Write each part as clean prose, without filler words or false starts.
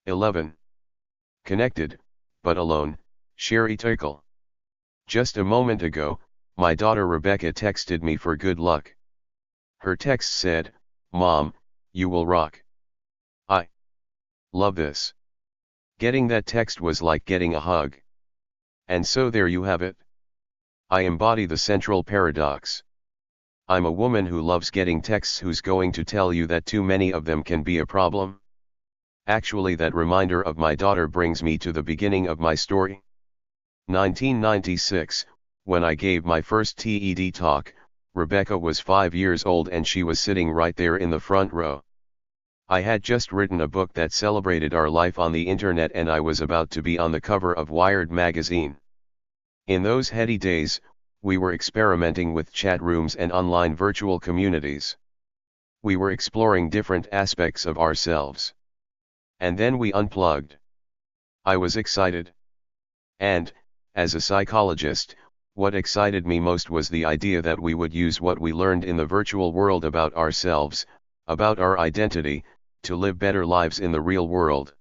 11. Connected, but alone, Sherry Tickle. Just a moment ago, my daughter Rebecca texted me for good luck. Her text said, "Mom, you will rock." I love this. Getting that text was like getting a hug. And so there you have it. I embody the central paradox. I'm a woman who loves getting texts who's going to tell you that too many of them can be a problem. Actually, that reminder of my daughter brings me to the beginning of my story. 1996, when I gave my first TED talk, Rebecca was 5 years old and she was sitting right there in the front row. I had just written a book that celebrated our life on the internet and I was about to be on the cover of Wired magazine. In those heady days, we were experimenting with chat rooms and online virtual communities. We were exploring different aspects of ourselves. And then we unplugged. I was excited. And, as a psychologist, what excited me most was the idea that we would use what we learned in the virtual world about ourselves, about our identity, to live better lives in the real world.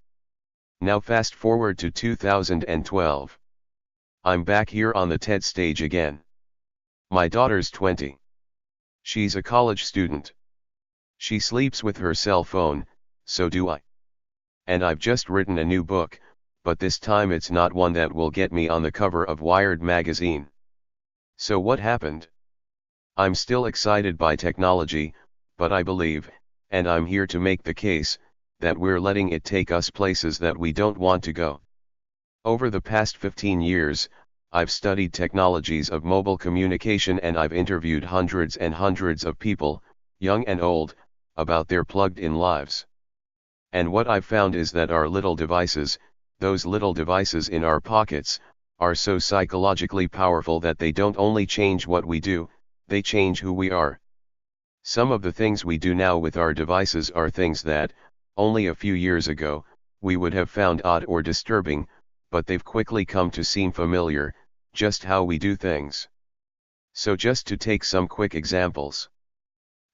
Now fast forward to 2012. I'm back here on the TED stage again. My daughter's 20. She's a college student. She sleeps with her cell phone, so do I. And I've just written a new book, but this time it's not one that will get me on the cover of Wired magazine. So what happened? I'm still excited by technology, but I believe, and I'm here to make the case, that we're letting it take us places that we don't want to go. Over the past 15 years, I've studied technologies of mobile communication and I've interviewed hundreds and hundreds of people, young and old, about their plugged-in lives. And what I've found is that our little devices, those little devices in our pockets, are so psychologically powerful that they don't only change what we do, they change who we are. Some of the things we do now with our devices are things that, only a few years ago, we would have found odd or disturbing, but they've quickly come to seem familiar, just how we do things. So just to take some quick examples.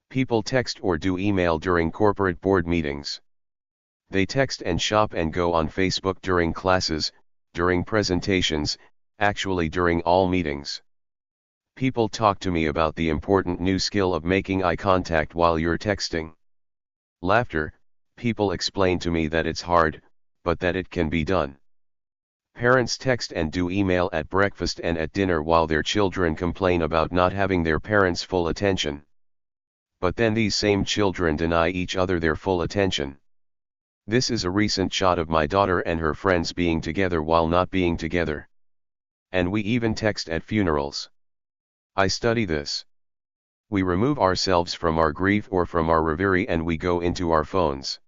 People text or do email during corporate board meetings. They text and shop and go on Facebook during classes, during presentations, actually during all meetings. People talk to me about the important new skill of making eye contact while you're texting. Laughter, people explain to me that it's hard, but that it can be done. Parents text and do email at breakfast and at dinner while their children complain about not having their parents' full attention. But then these same children deny each other their full attention. This is a recent shot of my daughter and her friends being together while not being together. And we even text at funerals. I study this. We remove ourselves from our grief or from our reverie and we go into our phones.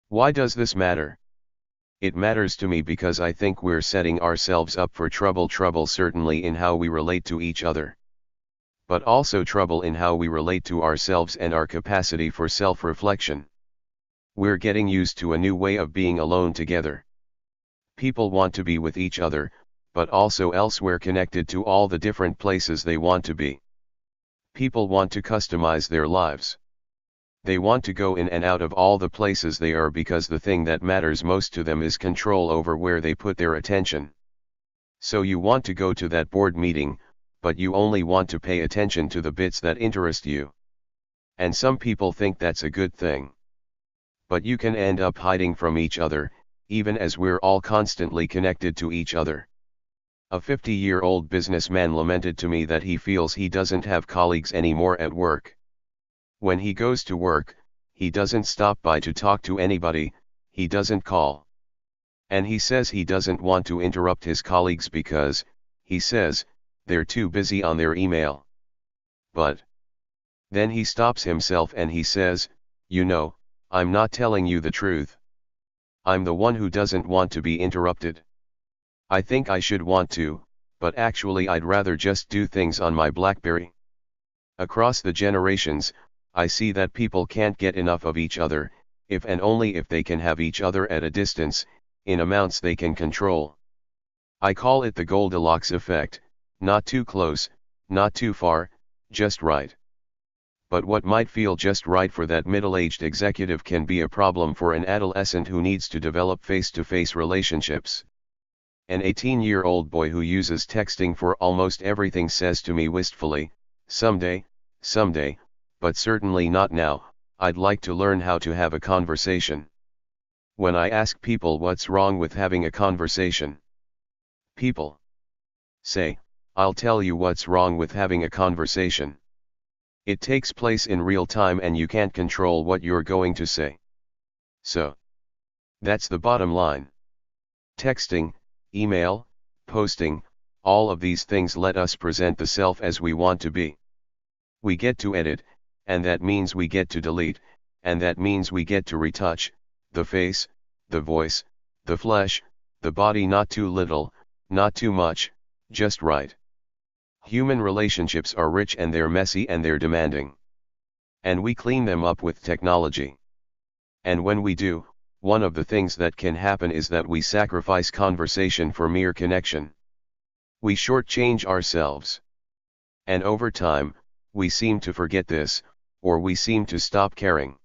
Why does this matter? It matters to me because I think we're setting ourselves up for trouble certainly in how we relate to each other. But also trouble in how we relate to ourselves and our capacity for self-reflection. We're getting used to a new way of being alone together. People want to be with each other, but also elsewhere connected to all the different places they want to be. People want to customize their lives. They want to go in and out of all the places they are because the thing that matters most to them is control over where they put their attention. So you want to go to that board meeting, but you only want to pay attention to the bits that interest you. And some people think that's a good thing. But you can end up hiding from each other, even as we're all constantly connected to each other. A 50-year-old businessman lamented to me that he feels he doesn't have colleagues anymore at work. When he goes to work, he doesn't stop by to talk to anybody, he doesn't call. And he says he doesn't want to interrupt his colleagues because, he says, they're too busy on their email. But then he stops himself and he says, "You know, I'm not telling you the truth. I'm the one who doesn't want to be interrupted. I think I should want to, but actually I'd rather just do things on my BlackBerry." Across the generations, I see that people can't get enough of each other, if and only if they can have each other at a distance, in amounts they can control. I call it the Goldilocks effect, not too close, not too far, just right. But what might feel just right for that middle-aged executive can be a problem for an adolescent who needs to develop face-to-face relationships. An 18-year-old boy who uses texting for almost everything says to me wistfully, someday, but certainly not now, I'd like to learn how to have a conversation. When I ask people what's wrong with having a conversation, people say, I'll tell you what's wrong with having a conversation. It takes place in real time and you can't control what you're going to say. So, that's the bottom line. Texting, email, posting, all of these things let us present the self as we want to be. We get to edit, and that means we get to delete, and that means we get to retouch, the face, the voice, the flesh, the body, not too little, not too much, just right. Human relationships are rich and they're messy and they're demanding. And we clean them up with technology. And when we do, one of the things that can happen is that we sacrifice conversation for mere connection. We shortchange ourselves. And over time, we seem to forget this, or we seem to stop caring.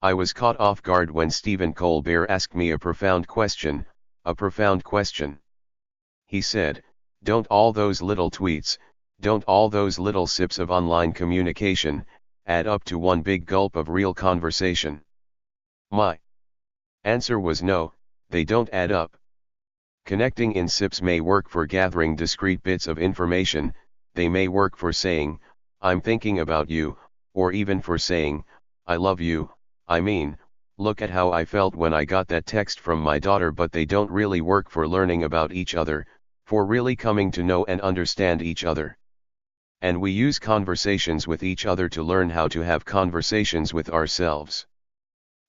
I was caught off guard when Stephen Colbert asked me a profound question. He said, don't all those little tweets, don't all those little sips of online communication, add up to one big gulp of real conversation? My answer was no, they don't add up. Connecting in sips may work for gathering discrete bits of information, they may work for saying, I'm thinking about you, or even for saying, I love you, I mean, look at how I felt when I got that text from my daughter, but they don't really work for learning about each other, for really coming to know and understand each other. And we use conversations with each other to learn how to have conversations with ourselves.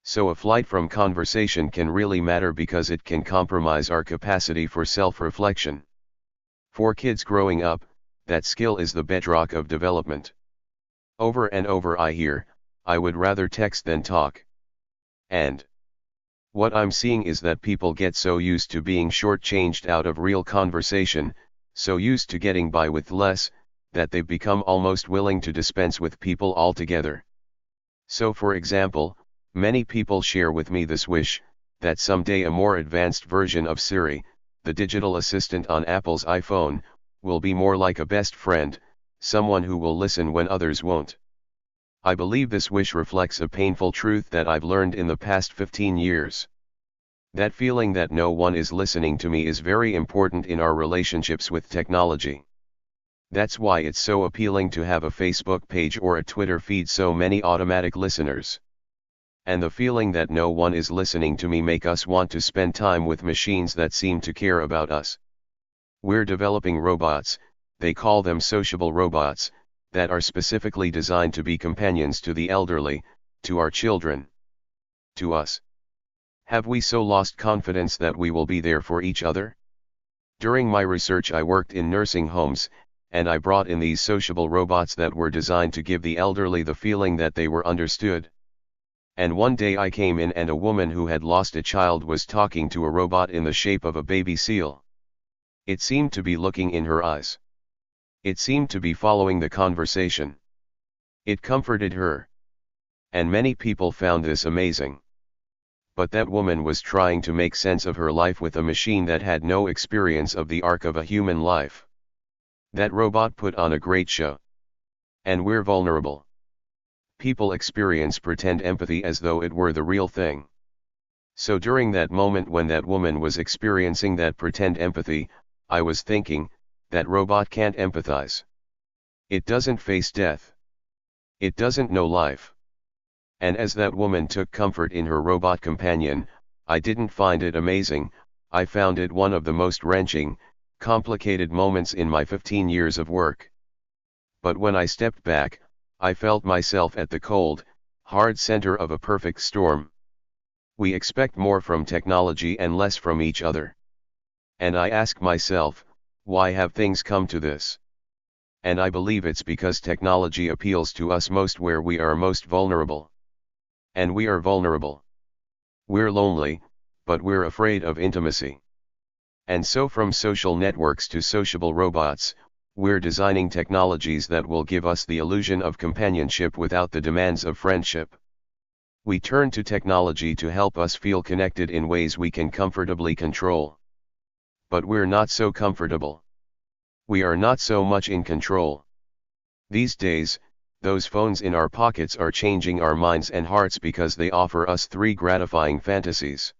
So a flight from conversation can really matter because it can compromise our capacity for self-reflection. For kids growing up, that skill is the bedrock of development. Over and over I hear, I would rather text than talk. And what I'm seeing is that people get so used to being shortchanged out of real conversation, so used to getting by with less, that they've become almost willing to dispense with people altogether. So for example, many people share with me this wish, that someday a more advanced version of Siri, the digital assistant on Apple's iPhone, will be more like a best friend, someone who will listen when others won't. I believe this wish reflects a painful truth that I've learned in the past 15 years. That feeling that no one is listening to me is very important in our relationships with technology. That's why it's so appealing to have a Facebook page or a Twitter feed so many automatic listeners. And the feeling that no one is listening to me make us want to spend time with machines that seem to care about us. We're developing robots, they call them sociable robots, that are specifically designed to be companions to the elderly, to our children, to us. Have we so lost confidence that we will be there for each other? During my research I worked in nursing homes, and I brought in these sociable robots that were designed to give the elderly the feeling that they were understood. And one day I came in and a woman who had lost a child was talking to a robot in the shape of a baby seal. It seemed to be looking in her eyes. It seemed to be following the conversation. It comforted her. And many people found this amazing. But that woman was trying to make sense of her life with a machine that had no experience of the arc of a human life. That robot put on a great show. And we're vulnerable. People experience pretend empathy as though it were the real thing. So during that moment when that woman was experiencing that pretend empathy, I was thinking, that robot can't empathize. It doesn't face death. It doesn't know life. And as that woman took comfort in her robot companion, I didn't find it amazing, I found it one of the most wrenching, complicated moments in my 15 years of work. But when I stepped back, I felt myself at the cold, hard center of a perfect storm. We expect more from technology and less from each other. And I ask myself, why have things come to this? And I believe it's because technology appeals to us most where we are most vulnerable. And we are vulnerable. We're lonely, but we're afraid of intimacy. And so from social networks to sociable robots, we're designing technologies that will give us the illusion of companionship without the demands of friendship. We turn to technology to help us feel connected in ways we can comfortably control. But we're not so comfortable. We are not so much in control. These days, those phones in our pockets are changing our minds and hearts because they offer us three gratifying fantasies.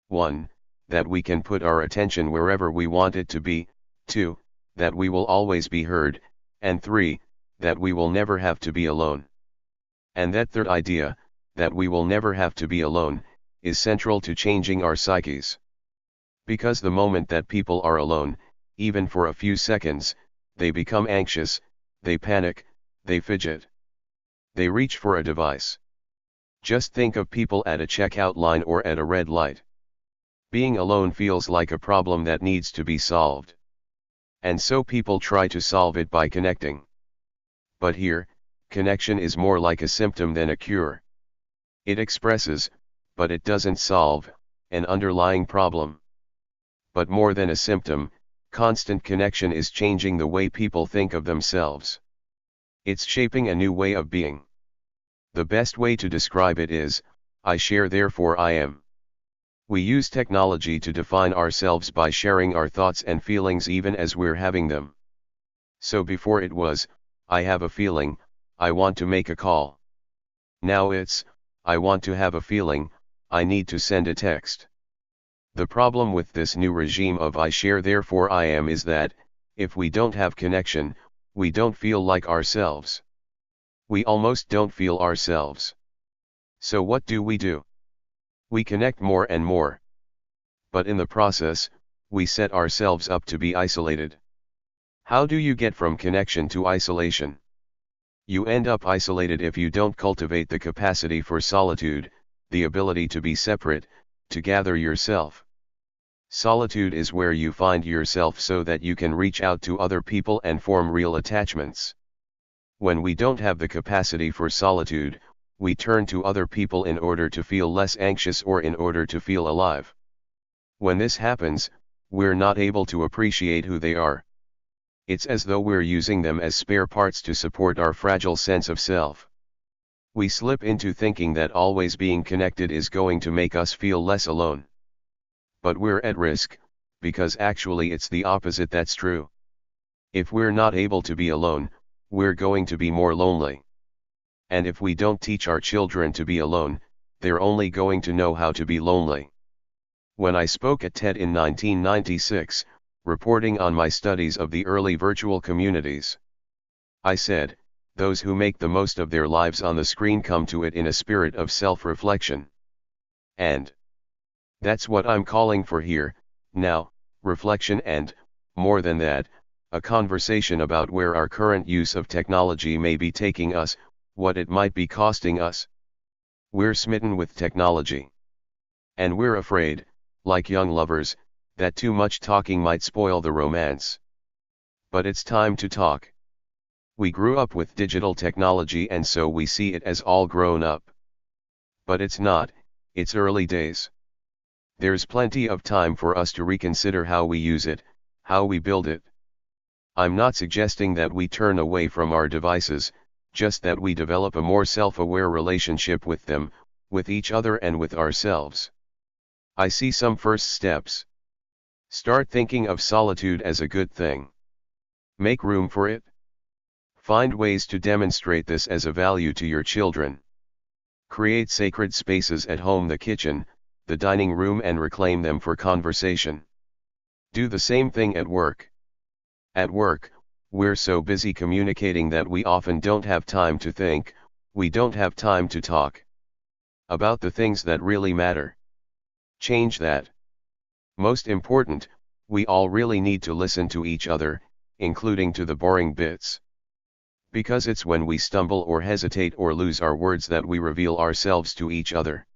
1. That we can put our attention wherever we want it to be. 2. That we will always be heard. And 3. That we will never have to be alone. And that third idea, that we will never have to be alone, is central to changing our psyches. Because the moment that people are alone, even for a few seconds, they become anxious, they panic, they fidget. They reach for a device. Just think of people at a checkout line or at a red light. Being alone feels like a problem that needs to be solved. And so people try to solve it by connecting. But here, connection is more like a symptom than a cure. It expresses, but it doesn't solve, an underlying problem. But more than a symptom, constant connection is changing the way people think of themselves. It's shaping a new way of being. The best way to describe it is, I share therefore I am. We use technology to define ourselves by sharing our thoughts and feelings even as we're having them. So before it was, I have a feeling, I want to make a call. Now it's, I want to have a feeling, I need to send a text. The problem with this new regime of I share therefore I am is that, if we don't have connection, we don't feel like ourselves. We almost don't feel ourselves. So what do? We connect more and more. But in the process, we set ourselves up to be isolated. How do you get from connection to isolation? You end up isolated if you don't cultivate the capacity for solitude, the ability to be separate, to gather yourself. Solitude is where you find yourself so that you can reach out to other people and form real attachments. When we don't have the capacity for solitude, we turn to other people in order to feel less anxious or in order to feel alive. When this happens, we're not able to appreciate who they are. It's as though we're using them as spare parts to support our fragile sense of self. We slip into thinking that always being connected is going to make us feel less alone. But we're at risk, because actually it's the opposite that's true. If we're not able to be alone, we're going to be more lonely. And if we don't teach our children to be alone, they're only going to know how to be lonely. When I spoke at TED in 1996, reporting on my studies of the early virtual communities, I said, those who make the most of their lives on the screen come to it in a spirit of self-reflection. And that's what I'm calling for here, now, reflection and, more than that, a conversation about where our current use of technology may be taking us, what it might be costing us. We're smitten with technology. And we're afraid, like young lovers, that too much talking might spoil the romance. But it's time to talk. We grew up with digital technology and so we see it as all grown up. But it's not, it's early days. There's plenty of time for us to reconsider how we use it, how we build it. I'm not suggesting that we turn away from our devices, just that we develop a more self-aware relationship with them, with each other and with ourselves. I see some first steps. Start thinking of solitude as a good thing. Make room for it. Find ways to demonstrate this as a value to your children. Create sacred spaces at home, the kitchen, the dining room, and reclaim them for conversation. Do the same thing at work. At work, we're so busy communicating that we often don't have time to think, we don't have time to talk about the things that really matter. Change that. Most important, we all really need to listen to each other, including to the boring bits. Because it's when we stumble or hesitate or lose our words that we reveal ourselves to each other.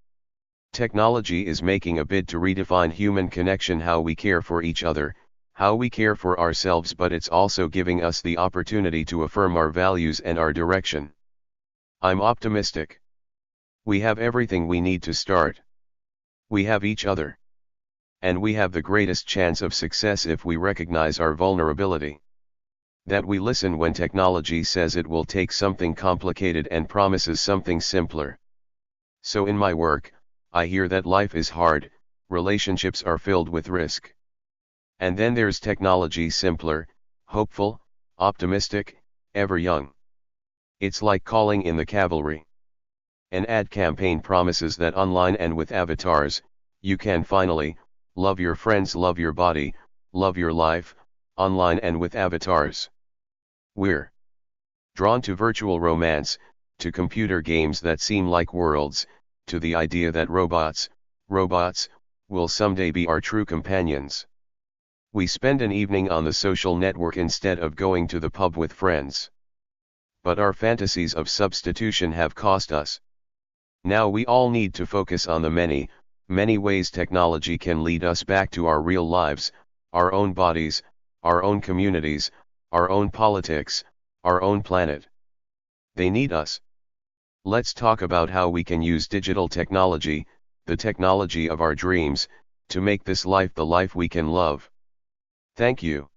Technology is making a bid to redefine human connection, how we care for each other, how we care for ourselves, but it's also giving us the opportunity to affirm our values and our direction. I'm optimistic. We have everything we need to start. We have each other. And we have the greatest chance of success if we recognize our vulnerability. That we listen when technology says it will take something complicated and promises something simpler. So in my work, I hear that life is hard, relationships are filled with risk. And then there's technology simpler, hopeful, optimistic, ever young. It's like calling in the cavalry. An ad campaign promises that online and with avatars, you can finally love your friends, love your body, love your life, online and with avatars. We're drawn to virtual romance, to computer games that seem like worlds, to the idea that robots, will someday be our true companions. We spend an evening on the social network instead of going to the pub with friends. But our fantasies of substitution have cost us. Now we all need to focus on the many, many ways technology can lead us back to our real lives, our own bodies, our own communities, our own politics, our own planet. They need us. Let's talk about how we can use digital technology, the technology of our dreams, to make this life the life we can love. Thank you.